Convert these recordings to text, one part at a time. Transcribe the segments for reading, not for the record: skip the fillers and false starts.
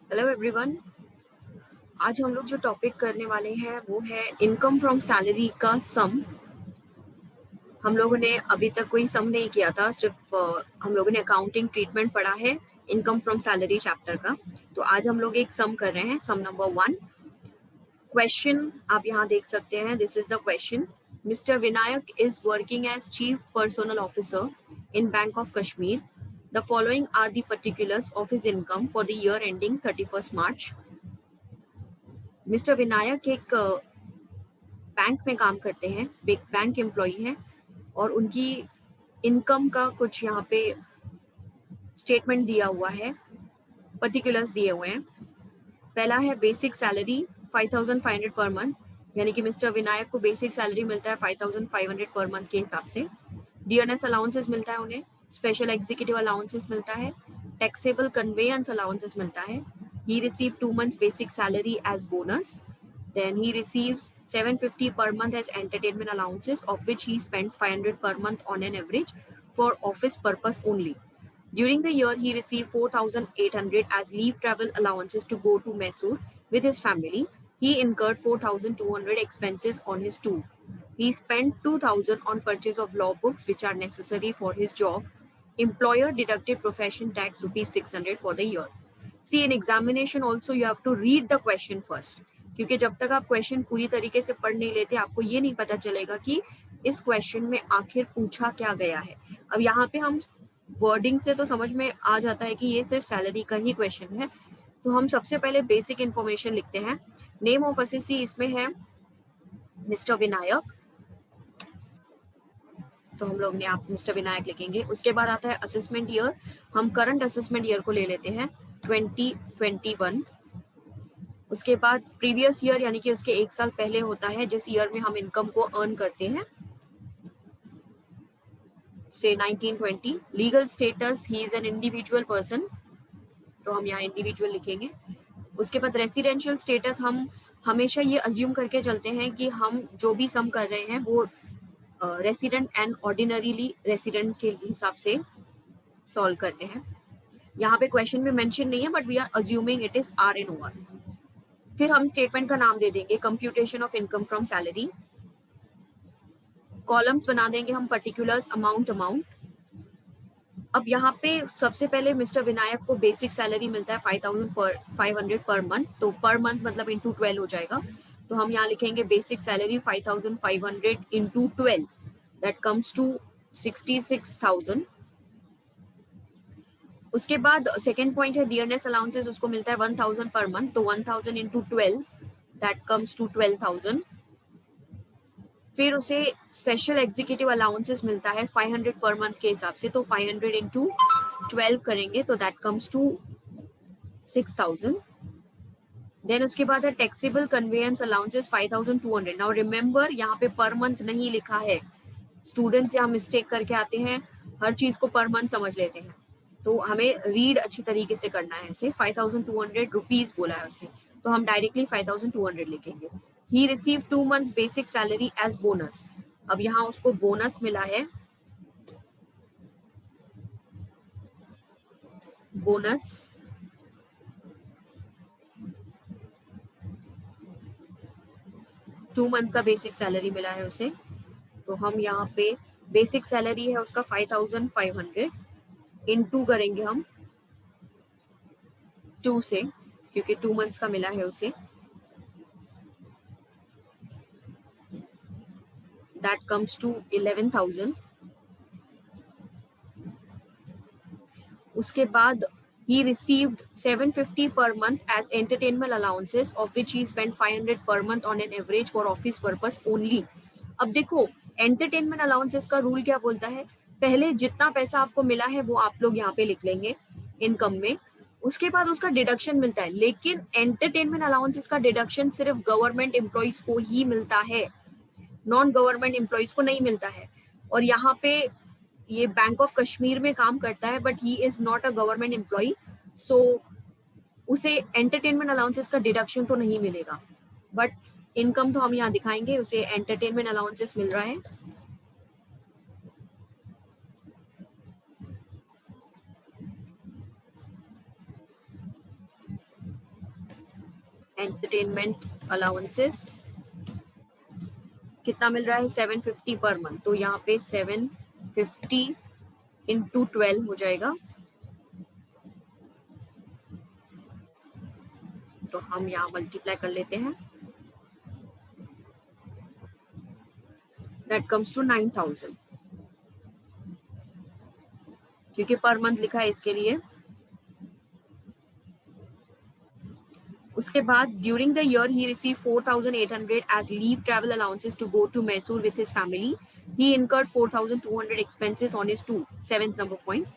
Hello everyone. आज हम लोग जो टॉपिक करने वाले हैं वो है इनकम फ्रॉम सैलरी का सम। हम लोगों ने अभी तक कोई सम नहीं किया था, सिर्फ हम लोगों ने अकाउंटिंग ट्रीटमेंट पढ़ा है इनकम फ्रॉम सैलरी चैप्टर का। तो आज हम लोग एक सम कर रहे हैं, सम नंबर 1। क्वेश्चन आप यहाँ देख सकते हैं, this is the question. Mister Vinayak is working as chief personal officer in bank of Kashmir. The following are the particulars of his income for the year ending 31 March. Mister Vinayak एक बैंक में काम करते हैं, बैंक एम्प्लॉय हैं, और उनकी income का कुछ यहाँ पे स्टेटमेंट दिया हुआ है, पर्टिकुलर्स दिए हुए हैं। पहला है बेसिक सैलरी 5500 पर मंथ, यानी कि मिस्टर विनायक को बेसिक सैलरी मिलता है 5500 पर मंथ के हिसाब से। डीएनएस अलाउंसेस मिलता है उन्हें, स्पेशल एग्जीक्यूटिव अलाउंसेस मिलता है, टैक्सेबल कन्वेयंस अलाउंसेस मिलता है। He receive 2 months basic salary as bonus. Then he receives 750 per month as entertainment allowances, of which he spends 500 per month on an average for office purpose only. During the year, he received 4,800 as leave travel allowances to go to Mysore with his family. He incurred 4,200 expenses on his tour. He spent 2,000 on purchase of law books which are necessary for his job. Employer deducted profession tax rupees 600 for the year. See, in examination also you have to read the question first, क्योंकि जब तक आप question पूरी तरीके से पढ़ नहीं लेते आपको ये नहीं पता चलेगा कि इस क्वेश्चन में आखिर पूछा क्या गया है। अब यहाँ पे हम वर्डिंग से तो समझ में आ जाता है कि ये सिर्फ सैलरी का ही क्वेश्चन है। तो हम सबसे पहले बेसिक इंफॉर्मेशन लिखते हैं। नेम ऑफ असेसी इसमें है मिस्टर विनायक, तो हम लोग ने आप मिस्टर विनायक लिखेंगे। उसके बाद आता है असेसमेंट ईयर। हम करंट असेसमेंट ईयर को ले लेते हैं 2021। उसके बाद प्रीवियस ईयर यानी कि उसके 1 साल पहले होता है जिस ईयर में हम इनकम को अर्न करते हैं, से 1920। Legal status, he is an individual person, तो हम यहाँ इंडिविजुअल लिखेंगे। उसके बाद रेसिडेंशियल स्टेटस, हम हमेशा ये अज्यूम करके चलते हैं कि हम जो भी सम कर रहे हैं वो रेसिडेंट एंड ऑर्डिनरीली रेसिडेंट के हिसाब से सॉल्व करते हैं। यहाँ पे क्वेश्चन में मेंशन नहीं है but we are assuming it is R N over. फिर हम स्टेटमेंट का नाम दे देंगे computation of income from salary. Columns बना देंगे हम पर्टिकुलर्स, अमाउंट। अब यहाँ पे सबसे पहले मिस्टर विनायक को बेसिक सैलरी मिलता है 5,500 पर मंथ, तो पर मंथ मतलब इंटू 12 हो जाएगा। तो हम यहाँ लिखेंगे basic salary 5,500 into 12, that comes to 66,000। उसके बाद सेकेंड पॉइंट है डियरनेस अलाउंसेस, उसको मिलता है 1,000 पर मंथ, तो 1,000 इंटू 12, दैट कम्स टू 12,000। फिर उसे स्पेशल एग्जीक्यूटिव अलाउंसेस मिलता है 500 पर मंथ के हिसाब से, तो 500 इंटू 12 करेंगे तो दैट कम्स टू 6,000। देन उसके बाद है taxable conveyance allowances 5,200। Now remember यहाँ पे पर मंथ नहीं लिखा है, स्टूडेंट्स यहाँ मिस्टेक करके आते हैं, हर चीज को पर मंथ समझ लेते हैं, तो हमें रीड अच्छी तरीके से करना है। इसे 5,200 रुपीज बोला है उसने, तो हम डायरेक्टली 5,200 लिखेंगे। He receive 2 months basic salary as bonus. अब यहाँ उसको बोनस मिला है, बोनस 2 month का बेसिक सैलरी मिला है उसे, तो हम यहाँ पे बेसिक सैलरी है उसका 5,500 इनटू करेंगे हम 2 से, क्योंकि 2 months का मिला है उसे, दैट कम्स टू 11,000। उसके बाद he received 750 per month as entertainment allowances, of which he spent 500 per month on an average for office purpose only. अब देखो एंटरटेनमेंट अलाउंसेस का रूल क्या बोलता है, पहले जितना पैसा आपको मिला है वो आप लोग यहाँ पे लिख लेंगे इनकम में, उसके बाद उसका डिडक्शन मिलता है। लेकिन एंटरटेनमेंट अलाउंसेस का डिडक्शन सिर्फ गवर्नमेंट एम्प्लॉइज को ही मिलता है, नॉन गवर्नमेंट एम्प्लॉइज को नहीं मिलता है। और यहाँ पे ये बैंक ऑफ कश्मीर में काम करता है but he is not a government employ, so उसे एंटरटेनमेंट अलाउंसेस का डिडक्शन तो नहीं मिलेगा, बट इनकम तो हम यहाँ दिखाएंगे, उसे एंटरटेनमेंट अलाउंसेस मिल रहा है। एंटरटेनमेंट अलाउंसेस कितना मिल रहा है 750 पर मंथ, तो यहाँ पे 750 इंटू 12 हो जाएगा, तो हम यहाँ मल्टीप्लाई कर लेते हैं, दैट कम्स टू 9000, क्योंकि पर मंथ लिखा है इसके लिए। उसके बाद during the year he receive 4800 as leave travel allowances to go to Mysore with his family, he incurred 4200 expenses on his tour, 7th number point.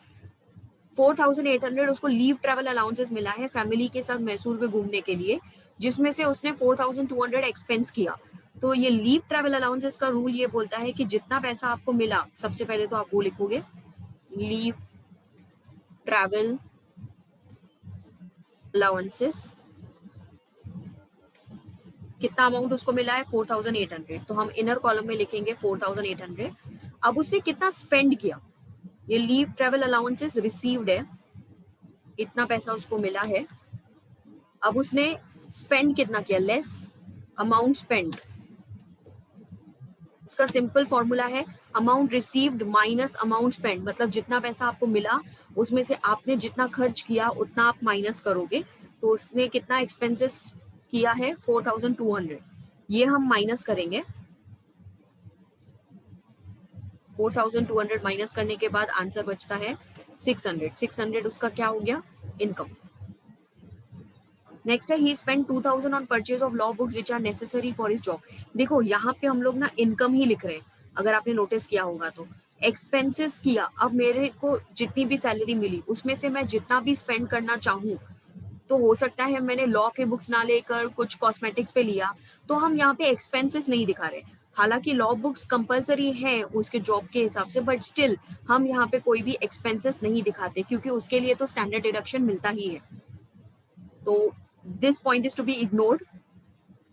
4800 उसको लीव ट्रैवल अलाउंसेस मिला है फैमिली के साथ मैसूर में घूमने के लिए, जिसमें से उसने 4200 एक्सपेंस किया। तो ये लीव ट्रैवल अलाउंसेस का रूल ये बोलता है कि जितना पैसा आपको मिला, सबसे पहले तो आप वो लिखोगे लीव ट्रैवल अलाउंसेस, कितना अमाउंट उसको मिला है 4800, तो हम इनर कॉलम में लिखेंगे 4800। अब उसने कितना स्पेंड किया, ये लीव ट्रैवल अलाउंसेस रिसीव्ड है, इतना पैसा उसको मिला है। अब उसने स्पेंड कितना किया, लेस अमाउंट स्पेंड, इसका सिंपल फॉर्मूला है amount received minus amount spend, मतलब जितना पैसा आपको मिला उसमें से आपने जितना खर्च किया उतना आप माइनस करोगे। तो उसने कितना एक्सपेंसेस किया है 4200, ये हम माइनस करेंगे। 4200 माइनस करने के बाद आंसर बचता है 600। 600 उसका क्या हो गया, इनकम। नेक्स्ट है he spend 2000 on purchase of law books which are necessary for his job. देखो यहाँ पे हम लोग ना इनकम ही लिख रहे हैं, अगर आपने नोटिस किया होगा तो। एक्सपेंसेस किया, अब मेरे को जितनी भी सैलरी मिली उसमें से मैं जितना भी स्पेंड करना चाहूँ, तो हो सकता है मैंने लॉ के बुक्स ना लेकर कुछ कॉस्मेटिक्स पे लिया, तो हम यहाँ पे एक्सपेंसेस नहीं दिखा रहे। हालांकि लॉ बुक्स कंपलसरी है उसके जॉब के हिसाब से, बट स्टिल हम यहाँ पे कोई भी एक्सपेंसेस नहीं दिखाते, क्योंकि उसके लिए तो स्टैंडर्ड डिडक्शन मिलता ही है। तो this point is to be ignored.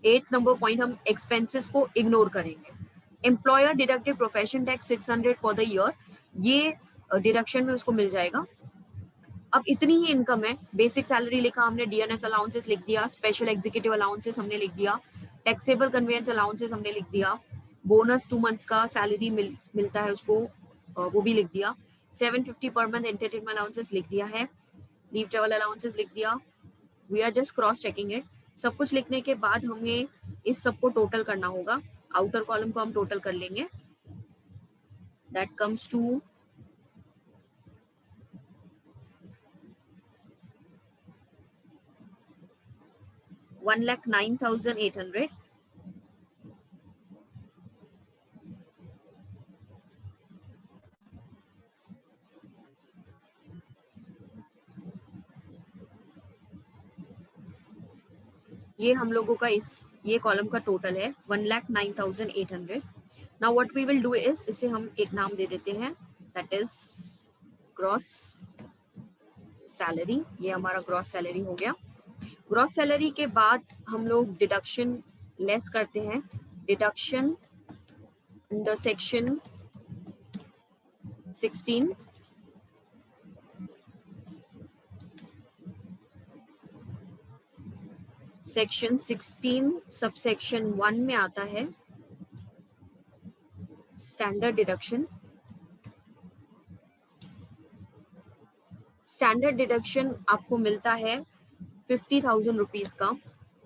8th number point हम एक्सपेंसेस को इग्नोर करेंगे। Employer deducted profession tax 600 for the year, ये डिडक्शन में उसको मिल जाएगा। अब इतनी ही इनकम है, बेसिक सैलरी लिखा हमने, डीएनएस अलाउंसेस लिख दिया, स्पेशल एग्जीक्यूटिव अलाउंसेस हमने लिख दिया, टैक्सेबल कन्वेंस अलाउंसेस हमने लिख दिया, बोनस 2 मंथ्स का सैलरी मिलता है उसको, वो भी लिख दिया, 750 पर मंथ एंटरटेनमेंट अलाउंसेस लिख दिया है, लीव ट्रैवल अलाउंसेस लिख दिया। We are just cross checking it. सब कुछ लिखने के बाद हमें इस सबको टोटल करना होगा, आउटर कॉलम को हम टोटल कर लेंगे, दैट कम्स टू 1,09,800। ये हम लोगों का ये कॉलम का टोटल है 1,09,800। Now what we will do is, इसे हम एक नाम दे देते हैं, दैट इज ग्रॉस सैलरी। ये हमारा ग्रॉस सैलरी हो गया। ग्रॉस सैलरी के बाद हम लोग डिडक्शन लेस करते हैं, deduction under section 16, section 16 subsection 1 में आता है स्टैंडर्ड डिडक्शन। स्टैंडर्ड डिडक्शन आपको मिलता है 50,000 रुपीज का।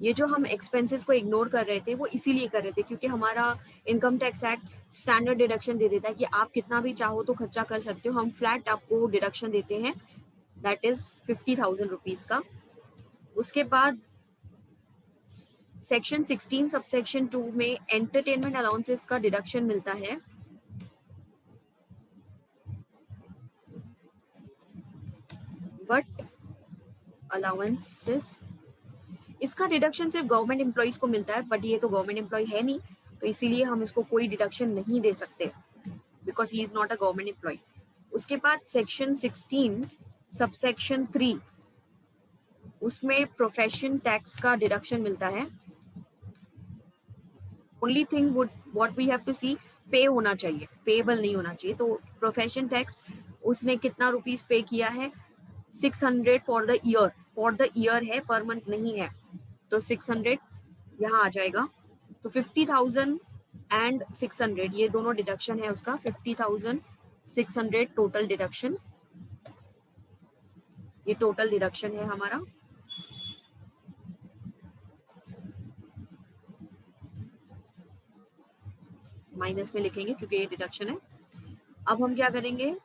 ये जो हम एक्सपेंसेस को इग्नोर कर रहे थे वो इसीलिए कर रहे थे क्योंकि हमारा income tax act standard deduction दे देता है कि आप कितना भी चाहो तो खर्चा कर सकते हो, हम फ्लैट आपको डिडक्शन देते हैं, दैट इज 50,000 रुपीज का। उसके बाद सेक्शन 16 सबसेक्शन 2 में एंटरटेनमेंट अलाउंसेस का डिडक्शन मिलता है, बट अलाउंसेस, इसका डिडक्शन सिर्फ गवर्नमेंट एम्प्लॉइज को मिलता है, बट ये तो गवर्नमेंट एम्प्लॉय है नहीं, तो इसीलिए हम इसको कोई डिडक्शन नहीं दे सकते because he is not a government employ. उसके बाद सेक्शन 16 सबसेक्शन 3, उसमें प्रोफेशन टैक्स का डिडक्शन मिलता है। Only thing what we have to see, पे होना चाहिए, पेएबल नहीं होना चाहिए। तो प्रोफेशन टैक्स उसने कितना रुपीस पे किया है, 600 for the year, for the year है, पर मंथ नहीं है। तो 600 यहाँ आ जाएगा। तो 50,000 एंड 600 ये दोनों डिडक्शन है उसका। 50,600 टोटल डिडक्शन, ये टोटल डिडक्शन है हमारा। माइनस में लिखेंगे क्योंकि ये डिडक्शन है। अब हम क्या करेंगे,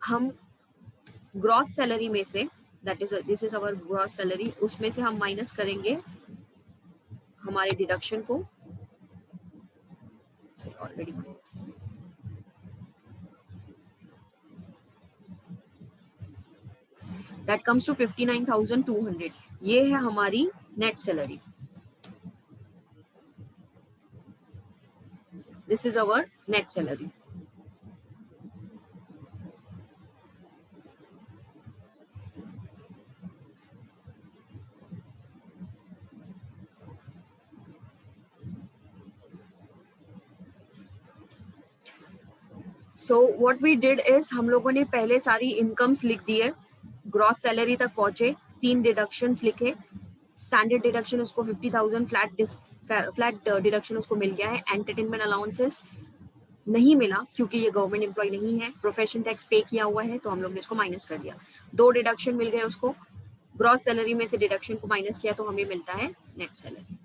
हम ग्रॉस सैलरी में से, that is this is our gross salary, उसमें से हम माइनस करेंगे हमारे डिडक्शन को। Already minus, that comes to 59,200। ये है हमारी net salary. This is our net salary. So what we did is, हम लोगों ने पहले सारी इनकम्स लिख दिए, ग्रॉस सैलरी तक पहुंचे, 3 डिडक्शंस लिखे। स्टैंडर्ड डिडक्शन उसको 50,000 फ्लैट डिडक्शन उसको मिल गया है। एंटरटेनमेंट अलाउंसेस नहीं मिला क्योंकि ये गवर्नमेंट एम्प्लॉय नहीं है। प्रोफेशन टैक्स पे किया हुआ है तो हम लोग ने इसको माइनस कर दिया। 2 डिडक्शन मिल गए उसको। ग्रॉस सैलरी में से डिडक्शन को माइनस किया तो हमें मिलता है net salary.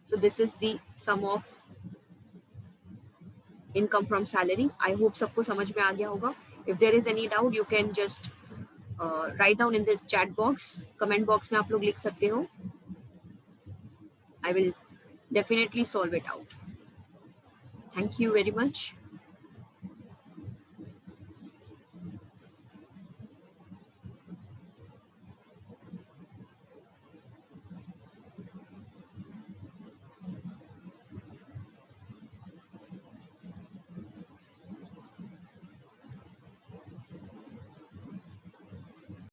So this is the sum of income from salary. I hope सबको समझ में आ गया होगा। If there is any doubt you can just write down in the chat box, comment box में आप लोग लिख सकते हो। I will definitely solve it out. Thank you very much.